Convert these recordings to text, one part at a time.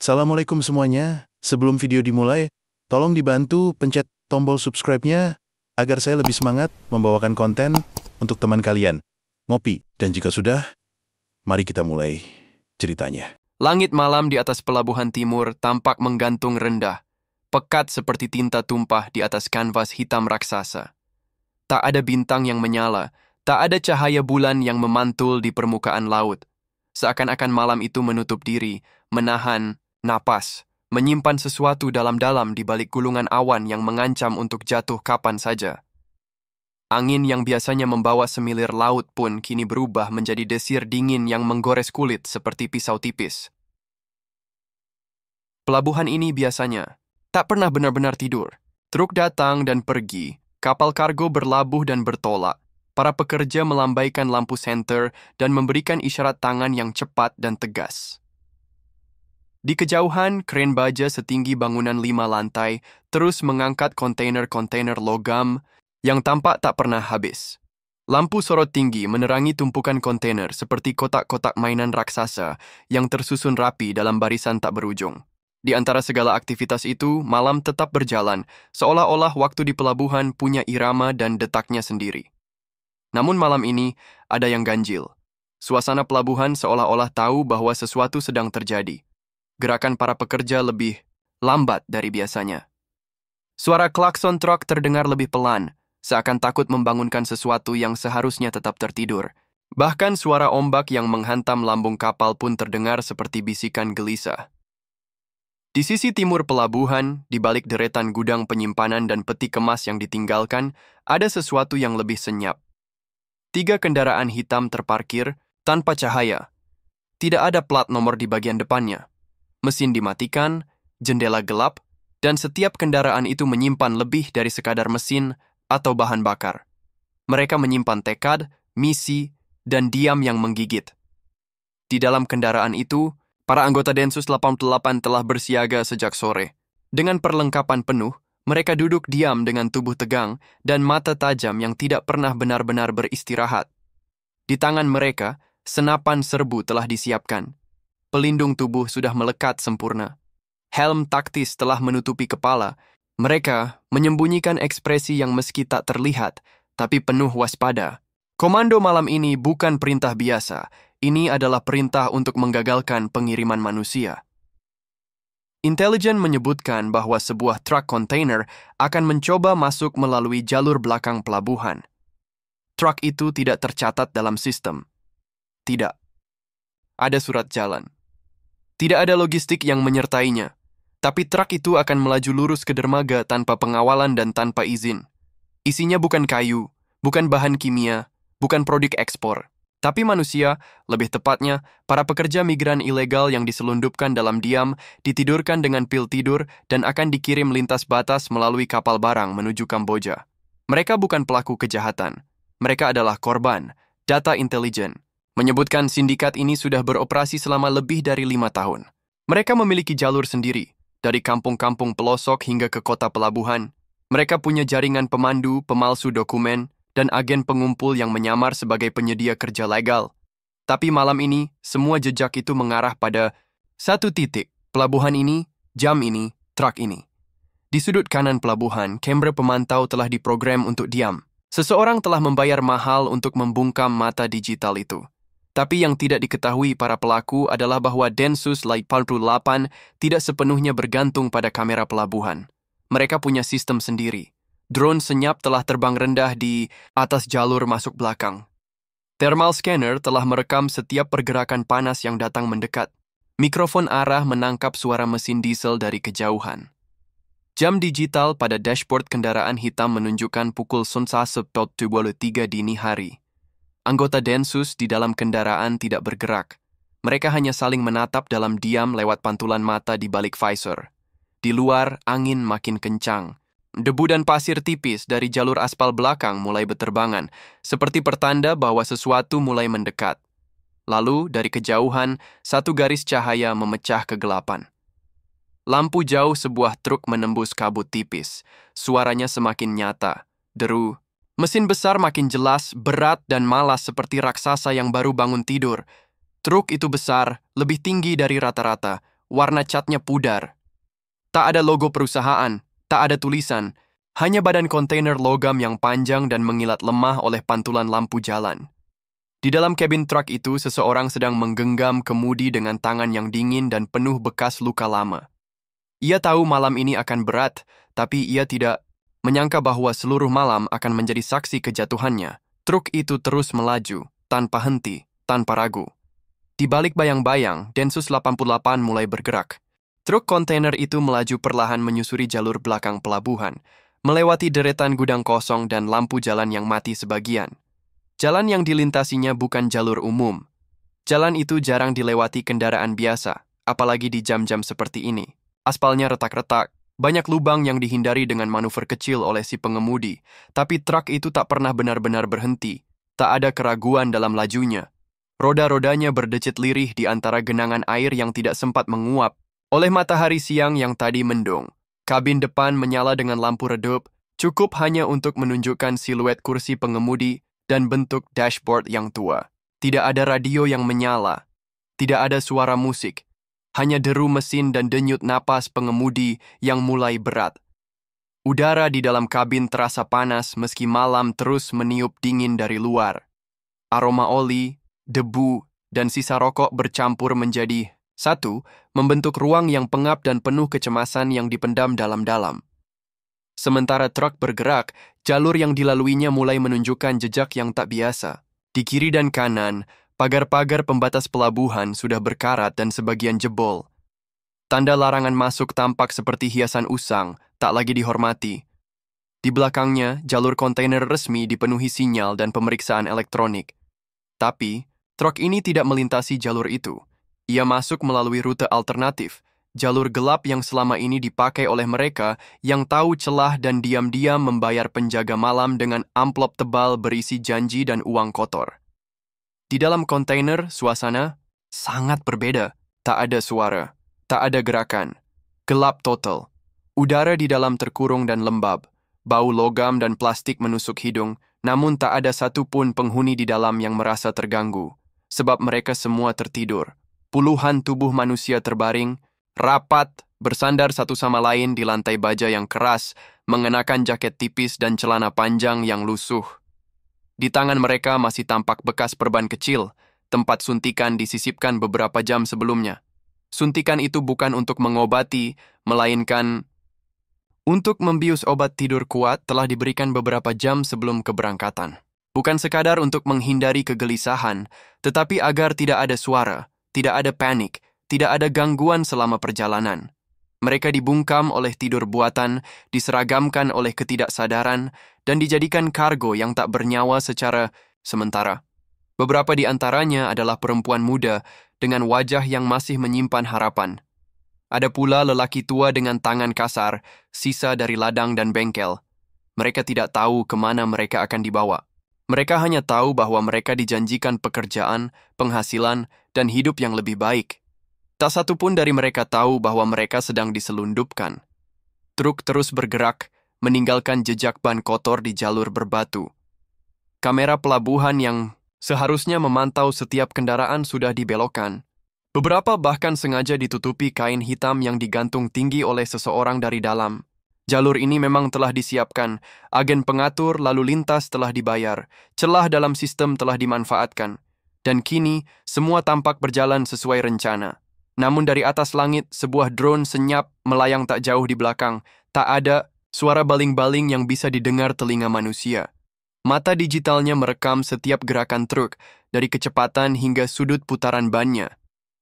Assalamualaikum semuanya. Sebelum video dimulai, tolong dibantu pencet tombol subscribe-nya agar saya lebih semangat membawakan konten untuk teman kalian. Ngopi, dan jika sudah, mari kita mulai ceritanya. Langit malam di atas pelabuhan timur tampak menggantung rendah, pekat seperti tinta tumpah di atas kanvas hitam raksasa. Tak ada bintang yang menyala, tak ada cahaya bulan yang memantul di permukaan laut. Seakan-akan malam itu menutup diri, menahan napas, menyimpan sesuatu dalam-dalam di balik gulungan awan yang mengancam untuk jatuh kapan saja. Angin yang biasanya membawa semilir laut pun kini berubah menjadi desir dingin yang menggores kulit seperti pisau tipis. Pelabuhan ini biasanya tak pernah benar-benar tidur. Truk datang dan pergi, kapal kargo berlabuh dan bertolak. Para pekerja melambaikan lampu senter dan memberikan isyarat tangan yang cepat dan tegas. Di kejauhan, kren baja setinggi bangunan 5 lantai terus mengangkat kontainer-kontainer logam yang tampak tak pernah habis. Lampu sorot tinggi menerangi tumpukan kontainer seperti kotak-kotak mainan raksasa yang tersusun rapi dalam barisan tak berujung. Di antara segala aktivitas itu, malam tetap berjalan, seolah-olah waktu di pelabuhan punya irama dan detaknya sendiri. Namun malam ini, ada yang ganjil. Suasana pelabuhan seolah-olah tahu bahwa sesuatu sedang terjadi. Gerakan para pekerja lebih lambat dari biasanya. Suara klakson truk terdengar lebih pelan, seakan takut membangunkan sesuatu yang seharusnya tetap tertidur. Bahkan suara ombak yang menghantam lambung kapal pun terdengar seperti bisikan gelisah. Di sisi timur pelabuhan, di balik deretan gudang penyimpanan dan peti kemas yang ditinggalkan, ada sesuatu yang lebih senyap. 3 kendaraan hitam terparkir tanpa cahaya. Tidak ada plat nomor di bagian depannya. Mesin dimatikan, jendela gelap, dan setiap kendaraan itu menyimpan lebih dari sekadar mesin atau bahan bakar. Mereka menyimpan tekad, misi, dan diam yang menggigit. Di dalam kendaraan itu, para anggota Densus 88 telah bersiaga sejak sore. Dengan perlengkapan penuh, mereka duduk diam dengan tubuh tegang dan mata tajam yang tidak pernah benar-benar beristirahat. Di tangan mereka, senapan serbu telah disiapkan. Pelindung tubuh sudah melekat sempurna. Helm taktis telah menutupi kepala. Mereka menyembunyikan ekspresi yang meski tak terlihat, tapi penuh waspada. Komando malam ini bukan perintah biasa. Ini adalah perintah untuk menggagalkan pengiriman manusia. Intelijen menyebutkan bahwa sebuah truk kontainer akan mencoba masuk melalui jalur belakang pelabuhan. Truk itu tidak tercatat dalam sistem. Tidak. Ada surat jalan. Tidak ada logistik yang menyertainya. Tapi truk itu akan melaju lurus ke dermaga tanpa pengawalan dan tanpa izin. Isinya bukan kayu, bukan bahan kimia, bukan produk ekspor. Tapi manusia, lebih tepatnya, para pekerja migran ilegal yang diselundupkan dalam diam, ditidurkan dengan pil tidur, dan akan dikirim lintas batas melalui kapal barang menuju Kamboja. Mereka bukan pelaku kejahatan. Mereka adalah korban, data intelijen. Menyebutkan sindikat ini sudah beroperasi selama lebih dari 5 tahun. Mereka memiliki jalur sendiri, dari kampung-kampung pelosok hingga ke kota pelabuhan. Mereka punya jaringan pemandu, pemalsu dokumen, dan agen pengumpul yang menyamar sebagai penyedia kerja legal. Tapi malam ini, semua jejak itu mengarah pada satu titik, pelabuhan ini, jam ini, truk ini. Di sudut kanan pelabuhan, kamera pemantau telah diprogram untuk diam. Seseorang telah membayar mahal untuk membungkam mata digital itu. Tapi yang tidak diketahui para pelaku adalah bahwa Densus 88 tidak sepenuhnya bergantung pada kamera pelabuhan. Mereka punya sistem sendiri. Drone senyap telah terbang rendah di atas jalur masuk belakang. Thermal scanner telah merekam setiap pergerakan panas yang datang mendekat. Mikrofon arah menangkap suara mesin diesel dari kejauhan. Jam digital pada dashboard kendaraan hitam menunjukkan pukul 11.23 dini hari. Anggota Densus di dalam kendaraan tidak bergerak. Mereka hanya saling menatap dalam diam lewat pantulan mata di balik visor. Di luar, angin makin kencang. Debu dan pasir tipis dari jalur aspal belakang mulai berterbangan, seperti pertanda bahwa sesuatu mulai mendekat. Lalu, dari kejauhan, satu garis cahaya memecah kegelapan. Lampu jauh sebuah truk menembus kabut tipis. Suaranya semakin nyata, deru. Mesin besar makin jelas, berat dan malas seperti raksasa yang baru bangun tidur. Truk itu besar, lebih tinggi dari rata-rata, warna catnya pudar. Tak ada logo perusahaan, tak ada tulisan, hanya badan kontainer logam yang panjang dan mengilat lemah oleh pantulan lampu jalan. Di dalam kabin truk itu, seseorang sedang menggenggam kemudi dengan tangan yang dingin dan penuh bekas luka lama. Ia tahu malam ini akan berat, tapi ia tidak menyangka bahwa seluruh malam akan menjadi saksi kejatuhannya. Truk itu terus melaju, tanpa henti, tanpa ragu. Di balik bayang-bayang, Densus 88 mulai bergerak. Truk kontainer itu melaju perlahan menyusuri jalur belakang pelabuhan, melewati deretan gudang kosong dan lampu jalan yang mati sebagian. Jalan yang dilintasinya bukan jalur umum. Jalan itu jarang dilewati kendaraan biasa, apalagi di jam-jam seperti ini. Aspalnya retak-retak, banyak lubang yang dihindari dengan manuver kecil oleh si pengemudi, tapi truk itu tak pernah benar-benar berhenti. Tak ada keraguan dalam lajunya. Roda-rodanya berdecit lirih di antara genangan air yang tidak sempat menguap oleh matahari siang yang tadi mendung. Kabin depan menyala dengan lampu redup, cukup hanya untuk menunjukkan siluet kursi pengemudi dan bentuk dashboard yang tua. Tidak ada radio yang menyala. Tidak ada suara musik. Hanya deru mesin dan denyut napas pengemudi yang mulai berat. Udara di dalam kabin terasa panas meski malam terus meniup dingin dari luar. Aroma oli, debu, dan sisa rokok bercampur menjadi satu, membentuk ruang yang pengap dan penuh kecemasan yang dipendam dalam-dalam. Sementara truk bergerak, jalur yang dilaluinya mulai menunjukkan jejak yang tak biasa. Di kiri dan kanan, pagar-pagar pembatas pelabuhan sudah berkarat dan sebagian jebol. Tanda larangan masuk tampak seperti hiasan usang, tak lagi dihormati. Di belakangnya, jalur kontainer resmi dipenuhi sinyal dan pemeriksaan elektronik. Tapi, truk ini tidak melintasi jalur itu. Ia masuk melalui rute alternatif, jalur gelap yang selama ini dipakai oleh mereka yang tahu celah dan diam-diam membayar penjaga malam dengan amplop tebal berisi janji dan uang kotor. Di dalam kontainer, suasana sangat berbeda. Tak ada suara, tak ada gerakan. Gelap total. Udara di dalam terkurung dan lembab. Bau logam dan plastik menusuk hidung, namun tak ada satupun penghuni di dalam yang merasa terganggu. Sebab mereka semua tertidur. Puluhan tubuh manusia terbaring, rapat, bersandar satu sama lain di lantai baja yang keras, mengenakan jaket tipis dan celana panjang yang lusuh. Di tangan mereka masih tampak bekas perban kecil, tempat suntikan disisipkan beberapa jam sebelumnya. Suntikan itu bukan untuk mengobati, melainkan untuk membius obat tidur kuat telah diberikan beberapa jam sebelum keberangkatan. Bukan sekadar untuk menghindari kegelisahan, tetapi agar tidak ada suara, tidak ada panik, tidak ada gangguan selama perjalanan. Mereka dibungkam oleh tidur buatan, diseragamkan oleh ketidaksadaran, dan dijadikan kargo yang tak bernyawa secara sementara. Beberapa di antaranya adalah perempuan muda dengan wajah yang masih menyimpan harapan. Ada pula lelaki tua dengan tangan kasar, sisa dari ladang dan bengkel. Mereka tidak tahu kemana mereka akan dibawa. Mereka hanya tahu bahwa mereka dijanjikan pekerjaan, penghasilan, dan hidup yang lebih baik. Tak satu pun dari mereka tahu bahwa mereka sedang diselundupkan. Truk terus bergerak, meninggalkan jejak ban kotor di jalur berbatu. Kamera pelabuhan yang seharusnya memantau setiap kendaraan sudah dibelokkan. Beberapa bahkan sengaja ditutupi kain hitam yang digantung tinggi oleh seseorang dari dalam. Jalur ini memang telah disiapkan, agen pengatur lalu lintas telah dibayar, celah dalam sistem telah dimanfaatkan, dan kini semua tampak berjalan sesuai rencana. Namun dari atas langit, sebuah drone senyap melayang tak jauh di belakang. Tak ada suara baling-baling yang bisa didengar telinga manusia. Mata digitalnya merekam setiap gerakan truk, dari kecepatan hingga sudut putaran bannya.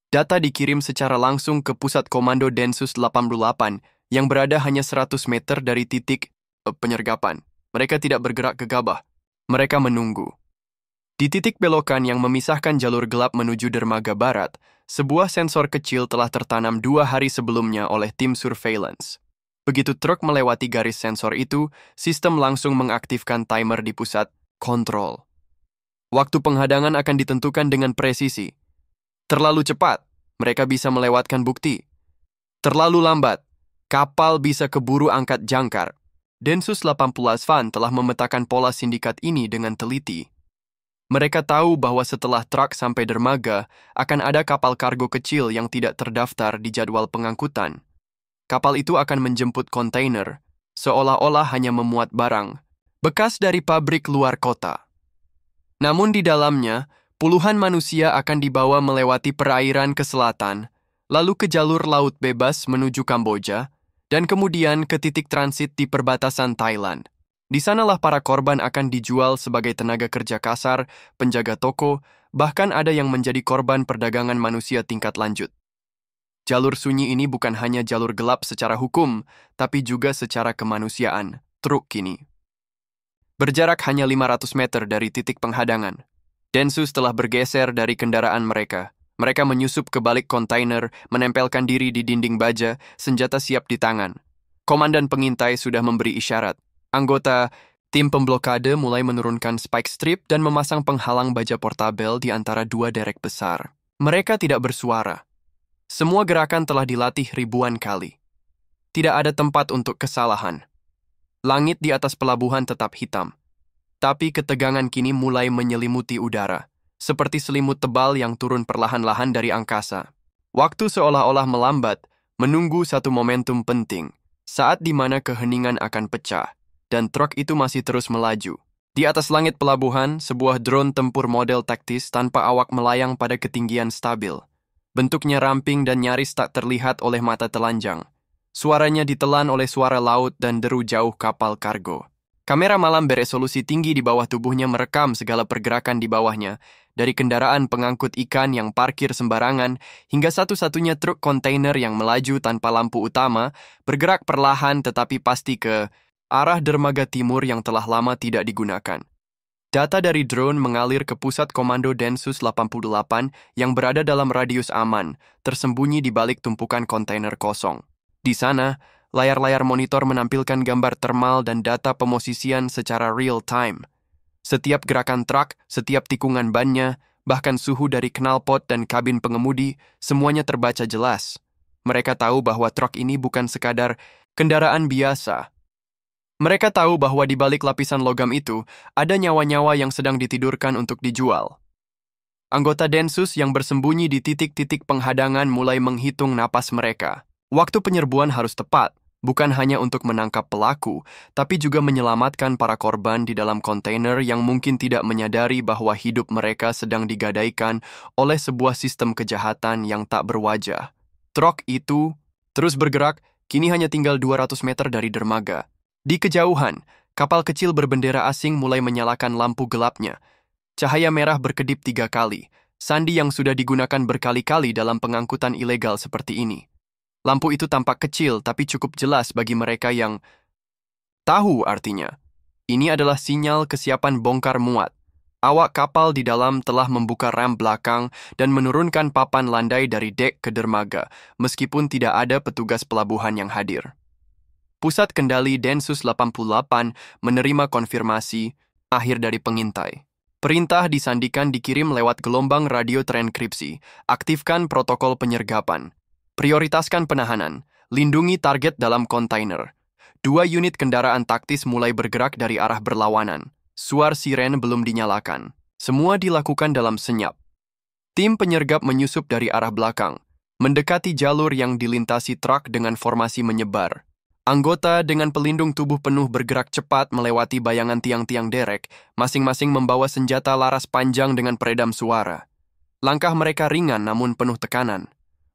Data dikirim secara langsung ke pusat komando Densus 88 yang berada hanya 100 meter dari titik penyergapan. Mereka tidak bergerak gegabah. Mereka menunggu. Di titik belokan yang memisahkan jalur gelap menuju dermaga barat, sebuah sensor kecil telah tertanam 2 hari sebelumnya oleh tim surveillance. Begitu truk melewati garis sensor itu, sistem langsung mengaktifkan timer di pusat kontrol. Waktu penghadangan akan ditentukan dengan presisi. Terlalu cepat, mereka bisa melewatkan bukti. Terlalu lambat, kapal bisa keburu angkat jangkar. Densus 88 telah memetakan pola sindikat ini dengan teliti. Mereka tahu bahwa setelah truk sampai dermaga, akan ada kapal kargo kecil yang tidak terdaftar di jadwal pengangkutan. Kapal itu akan menjemput kontainer, seolah-olah hanya memuat barang, bekas dari pabrik luar kota. Namun di dalamnya, puluhan manusia akan dibawa melewati perairan ke selatan, lalu ke jalur laut bebas menuju Kamboja, dan kemudian ke titik transit di perbatasan Thailand. Di sanalah para korban akan dijual sebagai tenaga kerja kasar, penjaga toko, bahkan ada yang menjadi korban perdagangan manusia tingkat lanjut. Jalur sunyi ini bukan hanya jalur gelap secara hukum, tapi juga secara kemanusiaan, truk kini. Berjarak hanya 500 meter dari titik penghadangan, Densus telah bergeser dari kendaraan mereka. Mereka menyusup ke balik kontainer, menempelkan diri di dinding baja, senjata siap di tangan. Komandan pengintai sudah memberi isyarat. Anggota tim pemblokade mulai menurunkan spike strip dan memasang penghalang baja portabel di antara dua derek besar. Mereka tidak bersuara. Semua gerakan telah dilatih ribuan kali. Tidak ada tempat untuk kesalahan. Langit di atas pelabuhan tetap hitam. Tapi ketegangan kini mulai menyelimuti udara, seperti selimut tebal yang turun perlahan-lahan dari angkasa. Waktu seolah-olah melambat, menunggu satu momentum penting, saat di mana keheningan akan pecah, dan truk itu masih terus melaju. Di atas langit pelabuhan, sebuah drone tempur model taktis tanpa awak melayang pada ketinggian stabil. Bentuknya ramping dan nyaris tak terlihat oleh mata telanjang. Suaranya ditelan oleh suara laut dan deru jauh kapal kargo. Kamera malam beresolusi tinggi di bawah tubuhnya merekam segala pergerakan di bawahnya, dari kendaraan pengangkut ikan yang parkir sembarangan hingga satu-satunya truk kontainer yang melaju tanpa lampu utama, bergerak perlahan tetapi pasti ke arah dermaga timur yang telah lama tidak digunakan. Data dari drone mengalir ke pusat komando Densus 88 yang berada dalam radius aman, tersembunyi di balik tumpukan kontainer kosong. Di sana, layar-layar monitor menampilkan gambar termal dan data pemosisian secara real-time. Setiap gerakan truk, setiap tikungan bannya, bahkan suhu dari knalpot dan kabin pengemudi, semuanya terbaca jelas. Mereka tahu bahwa truk ini bukan sekadar kendaraan biasa. Mereka tahu bahwa di balik lapisan logam itu, ada nyawa-nyawa yang sedang ditidurkan untuk dijual. Anggota Densus yang bersembunyi di titik-titik penghadangan mulai menghitung napas mereka. Waktu penyerbuan harus tepat, bukan hanya untuk menangkap pelaku, tapi juga menyelamatkan para korban di dalam kontainer yang mungkin tidak menyadari bahwa hidup mereka sedang digadaikan oleh sebuah sistem kejahatan yang tak berwajah. Truk itu terus bergerak, kini hanya tinggal 200 meter dari dermaga. Di kejauhan, kapal kecil berbendera asing mulai menyalakan lampu gelapnya. Cahaya merah berkedip 3 kali, sandi yang sudah digunakan berkali-kali dalam pengangkutan ilegal seperti ini. Lampu itu tampak kecil tapi cukup jelas bagi mereka yang tahu artinya. Ini adalah sinyal kesiapan bongkar muat. Awak kapal di dalam telah membuka rem belakang dan menurunkan papan landai dari dek ke dermaga, meskipun tidak ada petugas pelabuhan yang hadir. Pusat kendali Densus 88 menerima konfirmasi akhir dari pengintai. Perintah disandikan dikirim lewat gelombang radio terenkripsi. Aktifkan protokol penyergapan. Prioritaskan penahanan. Lindungi target dalam kontainer. 2 unit kendaraan taktis mulai bergerak dari arah berlawanan. Suar siren belum dinyalakan. Semua dilakukan dalam senyap. Tim penyergap menyusup dari arah belakang, mendekati jalur yang dilintasi truk dengan formasi menyebar. Anggota dengan pelindung tubuh penuh bergerak cepat melewati bayangan tiang-tiang derek, masing-masing membawa senjata laras panjang dengan peredam suara. Langkah mereka ringan namun penuh tekanan.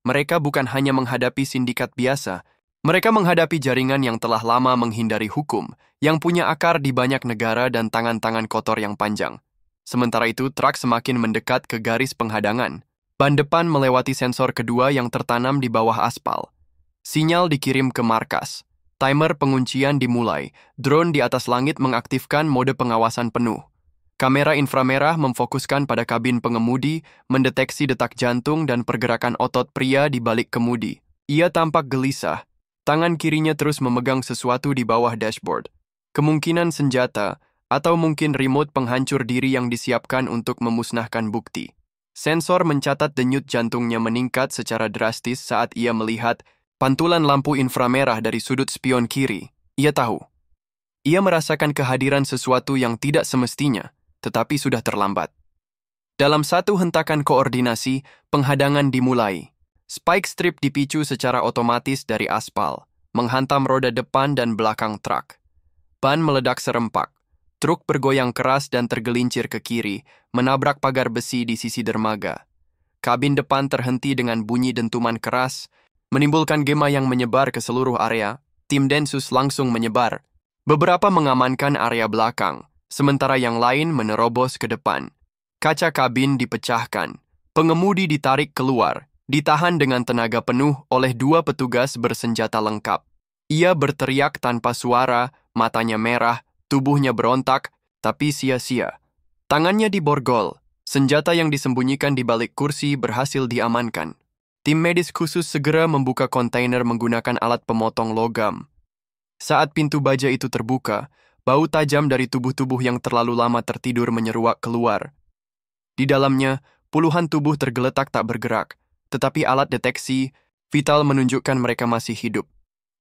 Mereka bukan hanya menghadapi sindikat biasa, mereka menghadapi jaringan yang telah lama menghindari hukum, yang punya akar di banyak negara dan tangan-tangan kotor yang panjang. Sementara itu, truk semakin mendekat ke garis penghadangan. Ban depan melewati sensor kedua yang tertanam di bawah aspal. Sinyal dikirim ke markas. Timer penguncian dimulai. Drone di atas langit mengaktifkan mode pengawasan penuh. Kamera inframerah memfokuskan pada kabin pengemudi, mendeteksi detak jantung dan pergerakan otot pria di balik kemudi. Ia tampak gelisah. Tangan kirinya terus memegang sesuatu di bawah dashboard. Kemungkinan senjata, atau mungkin remote penghancur diri yang disiapkan untuk memusnahkan bukti. Sensor mencatat denyut jantungnya meningkat secara drastis saat ia melihat pantulan lampu inframerah dari sudut spion kiri. Ia tahu. Ia merasakan kehadiran sesuatu yang tidak semestinya, tetapi sudah terlambat. Dalam satu hentakan koordinasi, penghadangan dimulai. Spike strip dipicu secara otomatis dari aspal, menghantam roda depan dan belakang truk. Ban meledak serempak. Truk bergoyang keras dan tergelincir ke kiri, menabrak pagar besi di sisi dermaga. Kabin depan terhenti dengan bunyi dentuman keras, menimbulkan gema yang menyebar ke seluruh area. Tim Densus langsung menyebar. Beberapa mengamankan area belakang, sementara yang lain menerobos ke depan. Kaca kabin dipecahkan. Pengemudi ditarik keluar, ditahan dengan tenaga penuh oleh 2 petugas bersenjata lengkap. Ia berteriak tanpa suara, matanya merah, tubuhnya berontak, tapi sia-sia. Tangannya diborgol. Senjata yang disembunyikan di balik kursi berhasil diamankan. Tim medis khusus segera membuka kontainer menggunakan alat pemotong logam. Saat pintu baja itu terbuka, bau tajam dari tubuh-tubuh yang terlalu lama tertidur menyeruak keluar. Di dalamnya, puluhan tubuh tergeletak tak bergerak, tetapi alat deteksi vital menunjukkan mereka masih hidup.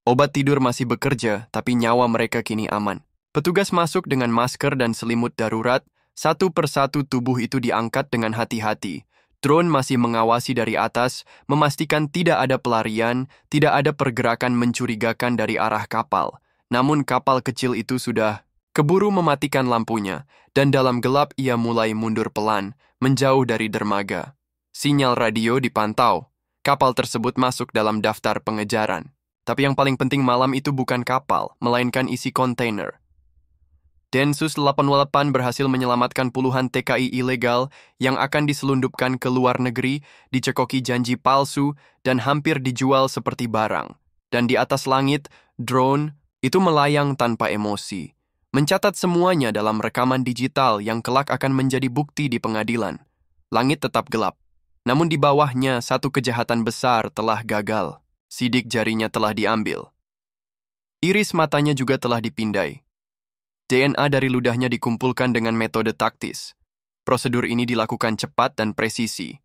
Obat tidur masih bekerja, tapi nyawa mereka kini aman. Petugas masuk dengan masker dan selimut darurat, satu persatu tubuh itu diangkat dengan hati-hati. Drone masih mengawasi dari atas, memastikan tidak ada pelarian, tidak ada pergerakan mencurigakan dari arah kapal. Namun kapal kecil itu sudah keburu mematikan lampunya, dan dalam gelap ia mulai mundur pelan, menjauh dari dermaga. Sinyal radio dipantau. Kapal tersebut masuk dalam daftar pengejaran. Tapi yang paling penting malam itu bukan kapal, melainkan isi kontainer. Densus 88 berhasil menyelamatkan puluhan TKI ilegal yang akan diselundupkan ke luar negeri, dicekoki janji palsu, dan hampir dijual seperti barang. Dan di atas langit, drone itu melayang tanpa emosi. Mencatat semuanya dalam rekaman digital yang kelak akan menjadi bukti di pengadilan. Langit tetap gelap. Namun di bawahnya satu kejahatan besar telah gagal. Sidik jarinya telah diambil. Iris matanya juga telah dipindai. DNA dari ludahnya dikumpulkan dengan metode taktis. Prosedur ini dilakukan cepat dan presisi.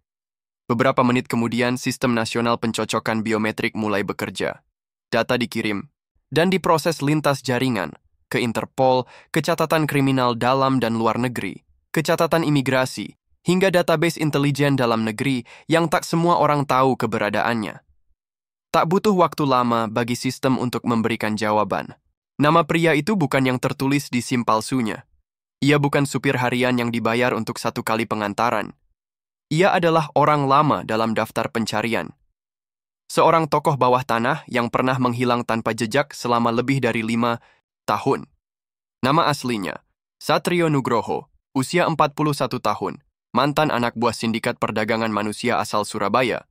Beberapa menit kemudian, Sistem Nasional Pencocokan Biometrik mulai bekerja. Data dikirim dan diproses lintas jaringan ke Interpol, ke catatan kriminal dalam dan luar negeri, ke catatan imigrasi, hingga database intelijen dalam negeri yang tak semua orang tahu keberadaannya. Tak butuh waktu lama bagi sistem untuk memberikan jawaban. Nama pria itu bukan yang tertulis di SIM palsunya. Ia bukan supir harian yang dibayar untuk 1 kali pengantaran. Ia adalah orang lama dalam daftar pencarian. Seorang tokoh bawah tanah yang pernah menghilang tanpa jejak selama lebih dari 5 tahun. Nama aslinya, Satrio Nugroho, usia 41 tahun, mantan anak buah sindikat perdagangan manusia asal Surabaya,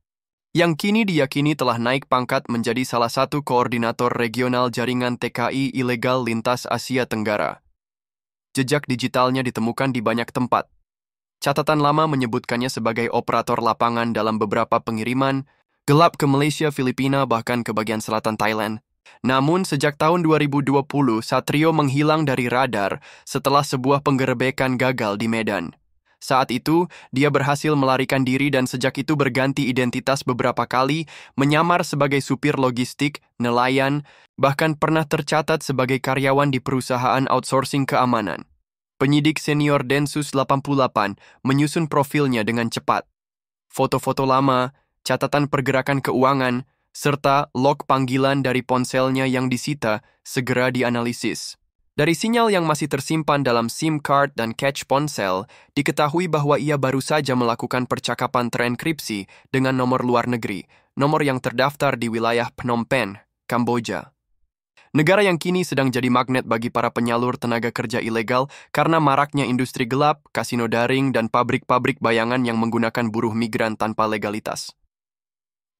yang kini diyakini telah naik pangkat menjadi salah satu koordinator regional jaringan TKI ilegal lintas Asia Tenggara. Jejak digitalnya ditemukan di banyak tempat. Catatan lama menyebutkannya sebagai operator lapangan dalam beberapa pengiriman, gelap ke Malaysia, Filipina, bahkan ke bagian selatan Thailand. Namun, sejak tahun 2020, Satrio menghilang dari radar setelah sebuah penggerebekan gagal di Medan. Saat itu, dia berhasil melarikan diri dan sejak itu berganti identitas beberapa kali, menyamar sebagai supir logistik, nelayan, bahkan pernah tercatat sebagai karyawan di perusahaan outsourcing keamanan. Penyidik senior Densus 88 menyusun profilnya dengan cepat. Foto-foto lama, catatan pergerakan keuangan, serta log panggilan dari ponselnya yang disita segera dianalisis. Dari sinyal yang masih tersimpan dalam SIM card dan cache ponsel, diketahui bahwa ia baru saja melakukan percakapan terenkripsi dengan nomor luar negeri, nomor yang terdaftar di wilayah Phnom Penh, Kamboja. Negara yang kini sedang jadi magnet bagi para penyalur tenaga kerja ilegal karena maraknya industri gelap, kasino daring, dan pabrik-pabrik bayangan yang menggunakan buruh migran tanpa legalitas.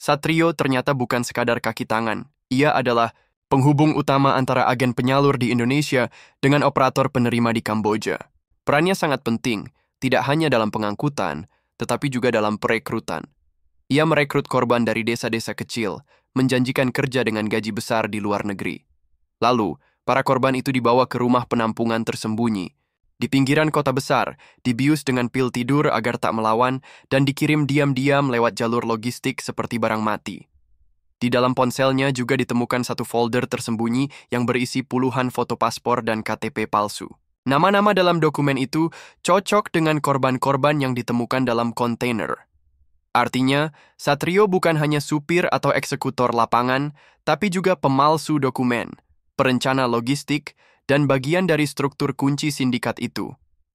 Satrio ternyata bukan sekadar kaki tangan. Ia adalah penghubung utama antara agen penyalur di Indonesia dengan operator penerima di Kamboja. Perannya sangat penting, tidak hanya dalam pengangkutan, tetapi juga dalam perekrutan. Ia merekrut korban dari desa-desa kecil, menjanjikan kerja dengan gaji besar di luar negeri. Lalu, para korban itu dibawa ke rumah penampungan tersembunyi. Di pinggiran kota besar, dibius dengan pil tidur agar tak melawan, dan dikirim diam-diam lewat jalur logistik seperti barang mati. Di dalam ponselnya juga ditemukan satu folder tersembunyi yang berisi puluhan foto paspor dan KTP palsu. Nama-nama dalam dokumen itu cocok dengan korban-korban yang ditemukan dalam kontainer. Artinya, Satrio bukan hanya supir atau eksekutor lapangan, tapi juga pemalsu dokumen, perencana logistik, dan bagian dari struktur kunci sindikat itu.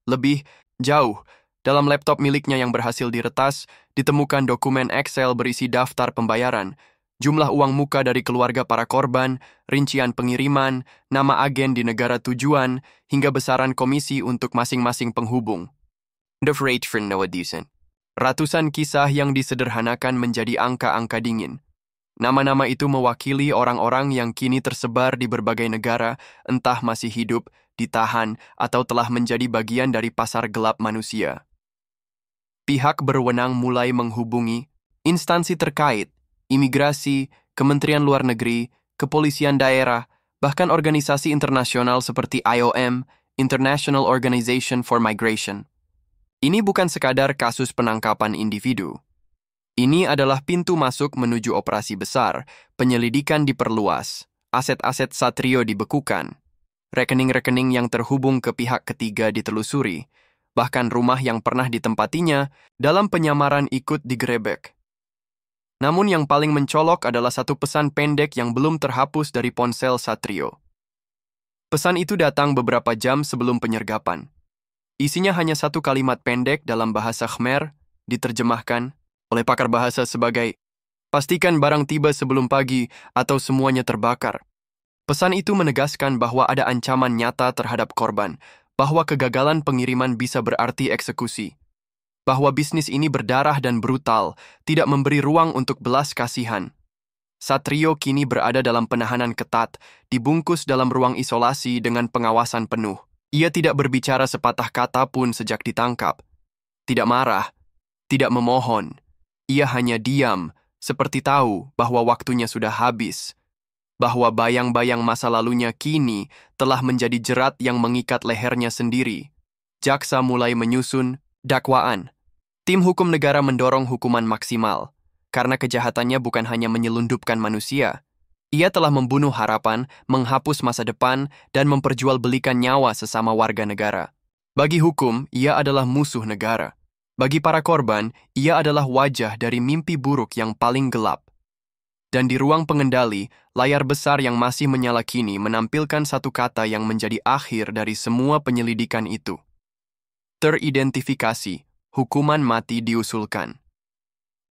Lebih jauh, dalam laptop miliknya yang berhasil diretas, ditemukan dokumen Excel berisi daftar pembayaran, jumlah uang muka dari keluarga para korban, rincian pengiriman, nama agen di negara tujuan, hingga besaran komisi untuk masing-masing penghubung. The rate for Noah Decent. Ratusan kisah yang disederhanakan menjadi angka-angka dingin. Nama-nama itu mewakili orang-orang yang kini tersebar di berbagai negara, entah masih hidup, ditahan, atau telah menjadi bagian dari pasar gelap manusia. Pihak berwenang mulai menghubungi instansi terkait, imigrasi, Kementerian Luar Negeri, kepolisian daerah, bahkan organisasi internasional seperti IOM, International Organization for Migration. Ini bukan sekadar kasus penangkapan individu. Ini adalah pintu masuk menuju operasi besar, penyelidikan diperluas, aset-aset Satrio dibekukan, rekening-rekening yang terhubung ke pihak ketiga ditelusuri, bahkan rumah yang pernah ditempatinya dalam penyamaran ikut digerebek. Namun yang paling mencolok adalah satu pesan pendek yang belum terhapus dari ponsel Satrio. Pesan itu datang beberapa jam sebelum penyergapan. Isinya hanya satu kalimat pendek dalam bahasa Khmer, diterjemahkan oleh pakar bahasa sebagai, "Pastikan barang tiba sebelum pagi atau semuanya terbakar." Pesan itu menegaskan bahwa ada ancaman nyata terhadap korban, bahwa kegagalan pengiriman bisa berarti eksekusi, bahwa bisnis ini berdarah dan brutal, tidak memberi ruang untuk belas kasihan. Satrio kini berada dalam penahanan ketat, dibungkus dalam ruang isolasi dengan pengawasan penuh. Ia tidak berbicara sepatah kata pun sejak ditangkap. Tidak marah, tidak memohon. Ia hanya diam, seperti tahu bahwa waktunya sudah habis. Bahwa bayang-bayang masa lalunya kini telah menjadi jerat yang mengikat lehernya sendiri. Jaksa mulai menyusun dakwaan. Tim hukum negara mendorong hukuman maksimal, karena kejahatannya bukan hanya menyelundupkan manusia. Ia telah membunuh harapan, menghapus masa depan, dan memperjualbelikan nyawa sesama warga negara. Bagi hukum, ia adalah musuh negara. Bagi para korban, ia adalah wajah dari mimpi buruk yang paling gelap. Dan di ruang pengendali, layar besar yang masih menyala kini menampilkan satu kata yang menjadi akhir dari semua penyelidikan itu. Teridentifikasi. Hukuman mati diusulkan.